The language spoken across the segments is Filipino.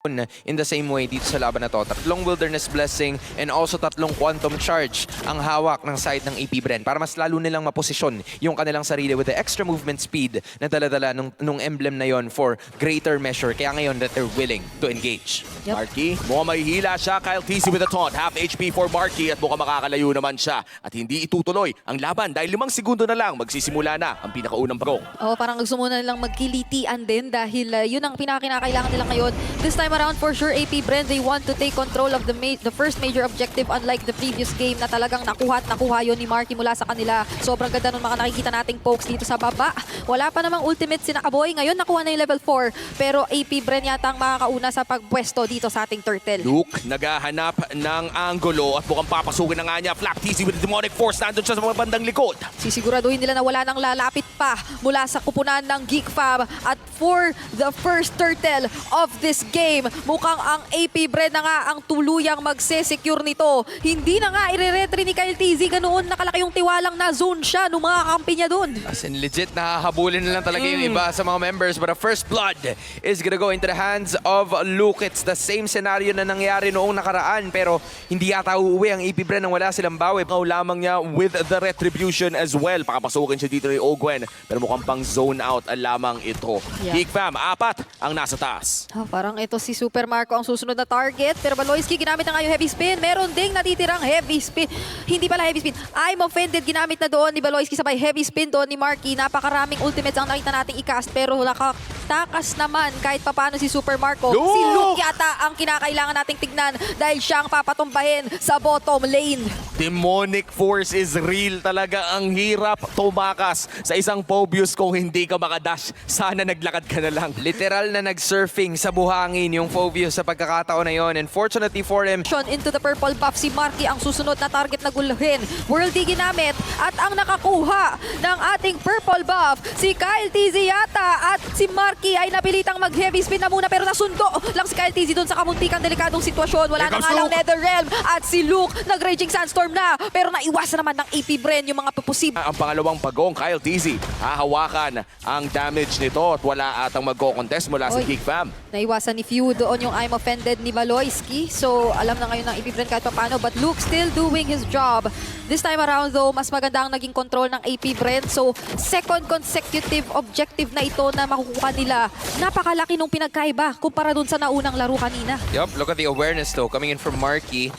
in the same way dito sa laban na to. Tatlong Wilderness Blessing and also tatlong Quantum Charge ang hawak ng side ng AP Bren para mas lalo nilang maposisyon yung kanilang sarili with the extra movement speed na dala-dala nung emblem na yon for greater measure. Kaya ngayon that they're willing to engage. Yep. Marky, mukhang may hila siya. Kyle TC with a taunt. Half HP for Marky at mukhang makakalayo naman siya. At hindi itutuloy ang laban dahil 5 segundo na lang magsisimula na ang pinakaunang barong. Oh, parang gusto muna nilang magkilitian din dahil yun ang pinakakinakailangan nila ngayon. This time around, for sure, AP Bren, they want to take control of the first major objective unlike the previous game na talagang nakuha yun ni Marky mula sa kanila. Sobrang ganda nung mga nakikita nating pokes dito sa baba. Wala pa namang ultimate si Nakaboy. Ngayon, nakuha na yung level 4. Pero AP Bren yata ang makakauna sa pagpwesto dito sa ating turtle. Luke, naghahanap ng angulo at mukhang papasukin na nga niya. Flap TC with the demonic force. Nandun siya sa mga bandang likod. Sisiguraduhin nila na wala nang lalapit pa mula sa kupunan ng Geek Fam. At for the first turtle of this game, mukhang ang AP Bren na nga ang tuluyang magse-secure nito. Hindi na nga ire-retry ni Kyle TZ. Ganoon nakalaki yung tiwalang na zone siya nung mga kampi niya dun. As in legit, nahahabulin na lang talaga yung iba sa mga members. But the first blood is gonna go into the hands of Luke. It's the same scenario na nangyari noong nakaraan. Pero hindi yata uuwi ang AP Bren nang wala silang bawi. Ikaw lamang niya with the retribution as well. Pakapasukin siya dito ni Ogwen. Pero mukhang pang zone out lamang ito. Yeah. Geek Fam, 4 ang nasa taas. Parang ito si Super Marco ang susunod na target. Pero Baloyski ginamit na nga yung heavy spin. Meron ding natitirang heavy spin. Hindi pala heavy spin. I'm offended. Ginamit na doon ni Baloyski sabay heavy spin doon ni Marky. Napakaraming ultimates ang nakita nating i-cast. Pero nakatakas naman kahit papano si Super Marco. Luke! Si Luke yata ang kinakailangan nating tignan dahil siyang papatumbahin sa bottom lane. Demonic force is real talaga. Ang hirap tumakas sa isang Phobius kung hindi ka makadash. Sana naglakad ka na lang. Literal na nag-surfing sa buhangin yung Phobius sa pagkakataon na yon. And fortunately for him, Into the purple buff si Marky ang susunod na target na guluhin. Worldy ginamit at ang nakakuha ng ating purple buff si Kyle TZ yata at si Marky ay napilitang mag-heavy spin na muna pero nasundo lang si Kyle TZ doon sa kamuntikang delikadong sitwasyon. Wala na nga lang Netherrealm at si Luke nag-Raging Sandstorm na pero naiwasan naman ng AP Bren yung mga posible. Ang pangalawang pagong, Kyle TZ, hahawakan ang damage nito at wala atang magko-contest mula sa Oy. Geek Fam. Naiwasan ni Few doon yung I'm offended ni Baloyski. So alam na ngayon ng AP Bren kahit paano but Luke still doing his job. This time around though, mas maganda ang naging control ng AP Bren. So second consecutive objective na ito na makukuha nila. Napakalaki nung pinagkaiba kumpara dun sa naunang laro kanina. yup, look at the awareness though coming in from Marky.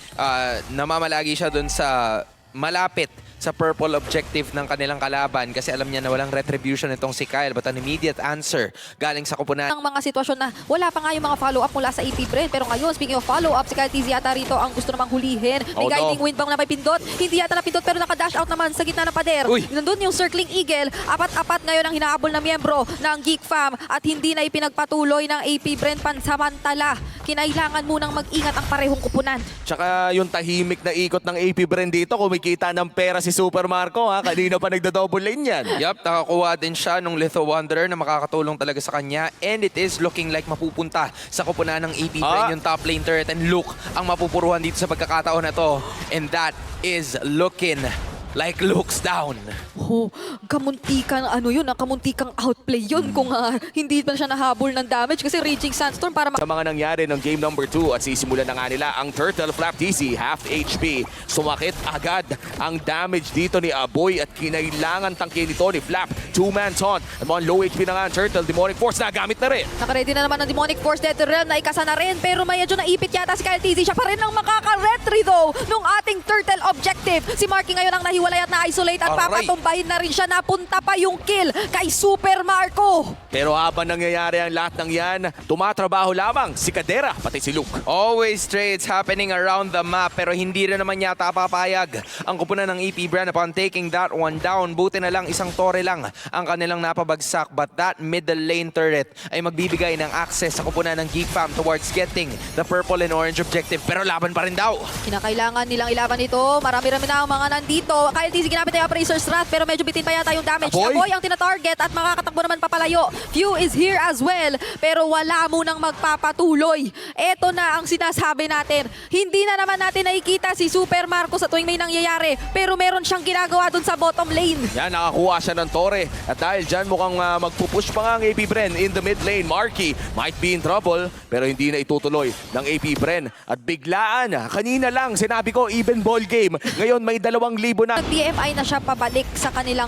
Namamalagi siya dun sa malapit sa purple objective ng kanilang kalaban kasi alam niya na walang retribution itong si Kyle but an immediate answer galing sa kupunan. Ang mga sitwasyon na wala pa nga yung mga follow-up mula sa AP Bren. Pero ngayon, speaking of follow-up, si Kyle TZ yata rito ang gusto namang hulihin. May guiding wind bang na may pindot? Hindi yata napindot pero naka-dash out naman sa gitna ng pader. Uy. Nandun yung circling eagle. Apat-apat ngayon ang hinahabol na miyembro ng Geek Fam at hindi na ipinagpatuloy ng AP Bren pansamantala. Kinailangan munang mag-ingat ang parehong kupunan. Tsaka yung tahimik na ikot ng AP Bren dito, kumikita ng pera si Super Marco. Kanina pa nagda-double lane yan. Yup, nakakuha din siya nung Litho Wanderer na makakatulong talaga sa kanya and it is looking like mapupunta sa kupunan ng AP Bren yung top lane turret and Luke ang mapupuruhan dito sa pagkakataon na to and that is looking like Luke's down. Oh, kamuntikang kamuntikang outplay yun kung hindi pa siya nahabol ng damage kasi Raging Sandstorm para Sa mga nangyari ng game number 2 at sisimulan na nga nila ang Turtle Flap TC, half HP. Sumakit agad ang damage dito ni Aboy at kinailangan tangkin nito ni Flap. Two-man taunt. At mga low HP na nga ang Turtle. Demonic Force na gamit na rin. Nakaready na naman ng Demonic Force Netherrealm na ikasa na rin pero medyo naipit yata si Kyle TZ. Siya pa rin ang makaka-retry though nung ating turtle objective. Si Marky ngayon ang nahiwalay at na-isolate at Alright. papatumbahin na rin siya. Napunta pa yung kill kay Super Marco. Pero habang nangyayari ang lahat ng yan, tumatrabaho lamang si Kadera pati si Luke. Always trades happening around the map pero hindi rin naman yata papayag ang kupunan ng AP Bren upon taking that one down. Buti na lang isang tore lang ang kanilang napabagsak but that middle lane turret ay magbibigay ng access sa kupunan ng Geek Fam towards getting the purple and orange objective pero laban pa rin daw. Kinakailangan nilang ilaban ito. Marami-rami na ang mga nandito. Kyle TZ ginamit na yung Appraiser's Wrath pero pero medyo bitin pa yata yung damage. Aboy. Aboy ang tinatarget at makakatakbo naman papalayo. Few is here as well, pero wala munang magpapatuloy. Eto na ang sinasabi natin. Hindi na naman natin nakikita si Super Marco sa tuwing may nangyayari, pero meron siyang ginagawa dun sa bottom lane. Yan, nakakuha siya ng Torre. At dahil dyan, mukhang magpupush pa nga ang AP Bren in the mid lane. Marky might be in trouble, pero hindi na itutuloy ng AP Bren. At biglaan, kanina lang, sinabi ko, even ball game. Ngayon, may 2,000 na. Nag-DMI na siya pabalik sa kanilang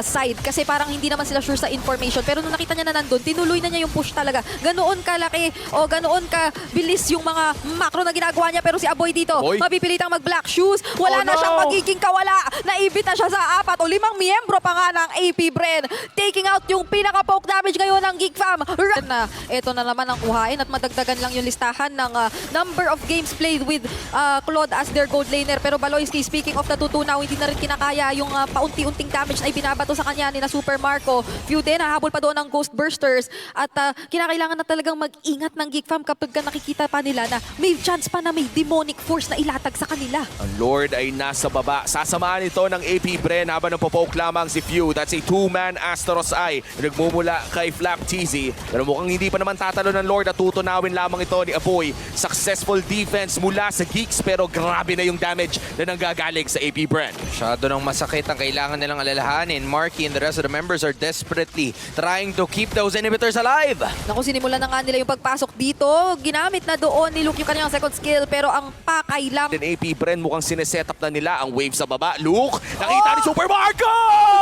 side kasi parang hindi naman sila sure sa information. Pero nung nakita niya na nandun, tinuloy na niya yung push talaga. Ganoon kalaki o ganoon ka bilis yung mga macro na ginagawa niya. Pero si Aboy dito, Aboy. mapipilitang mag-black shoes. Wala Oh, na no! siyang magiging kawala. Naibit na siya sa 4 o 5 miyembro pa nga ng AP Bren. Taking out yung pinaka-poke damage ngayon ng Geek Fam. Na, ito na naman ang kuhain at madagdagan lang yung listahan ng number of games played with Claude as their gold laner. Pero Baloyski, speaking of natutunaw, hindi na rin kinakaya yung paunti-unting damage na ibinabato sa kanya ni na Super Marco. Few din, hahabol pa doon ng Ghost Bursters. At kinakailangan na talagang mag-ingat ng Geek Fam kapag nakikita pa nila na may chance pa na may demonic force na ilatag sa kanila. Ang Lord ay nasa baba. Sasamahan ito ng AP Bren habang napopoke lamang si Few. That's a 2-man Astaros Eye. Nagmumula kay Flap TZ. Pero mukhang hindi pa naman tatalo ng Lord at tutunawin lamang ito ni Aboy. Successful defense mula sa Geeks pero grabe na yung damage na nanggagaling sa AP Bren. Masyado ng masakit ang kailangan nilang alalahanin. Marky and the rest of the members are desperately trying to keep those inhibitors alive. Naku, sinimulan na nga nila yung pagpasok dito. Ginamit na doon ni Luke yung kanyang second skill pero ang pakay lang. Then AP Bren mukhang sineset up na nila ang wave sa baba. Luke, nakita ni Super Marco!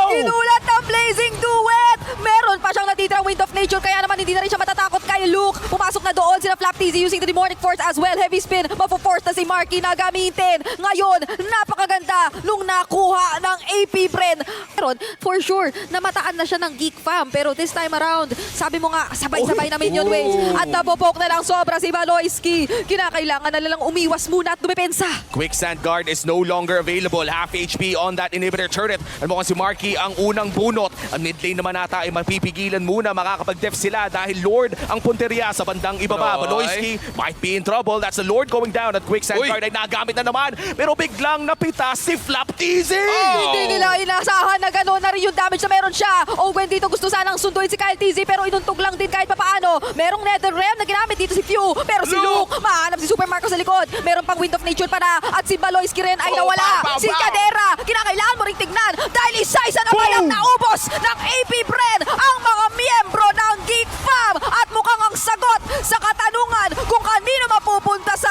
Ginulat ng Blazing Duet! Meron pa siyang natitirang Wind of Nature kaya naman hindi na rin siya matatakot kay Luke. Pumasok na doon sila Flap TZ using the Demonic Force as well. Heavy spin, mapo-force na si Marky na gamitin. Ngayon, napakaganda nung nakuha ng AP Bren. Meron, for sure, namataan na siya ng Geek Fam. Pero this time around, sabi mo nga, sabay-sabay na minion waves. At napopoke na lang sobra si Baloyski. Kinakailangan na lang umiwas muna at dumepensa. Quicksand Guard is no longer available. Half HP on that inhibitor turret. At mukhang si Marky ang unang bunot. Ang mid lane naman ata ay mapipigilan muna. Makakapag-def sila dahil Lord ang punteriya sa bandang ibaba. Roy. Baloyski might be in trouble. That's the Lord going down at Quicksand Uy. Guard ay nagamit na naman. Pero biglang napita si Flap TZ! Hindi nila inasahan na gano'n na rin yung damage na meron siya. Owen dito gusto sanang sunduin si Kyle TZ pero inuntog lang din kahit papaano. Merong Nether Realm na ginamit dito si Few. Pero si Luke, mahanap si Super Marco sa likod. Meron pang Wind of Nature pa na at si Baloyski rin ay nawala. Pow, pow, Si pow. Kadera, kinakailangan mo ring tignan dahil isa-isa na palang naubos ng AP Bren ang mga miyembro ng Geek Fam. At mukhang ang sagot sa katanungan kung kanino mapupunta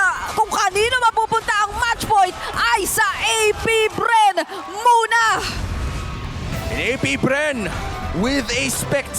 ang match point ay sa AP Bren muna. And AP Bren with a spectacular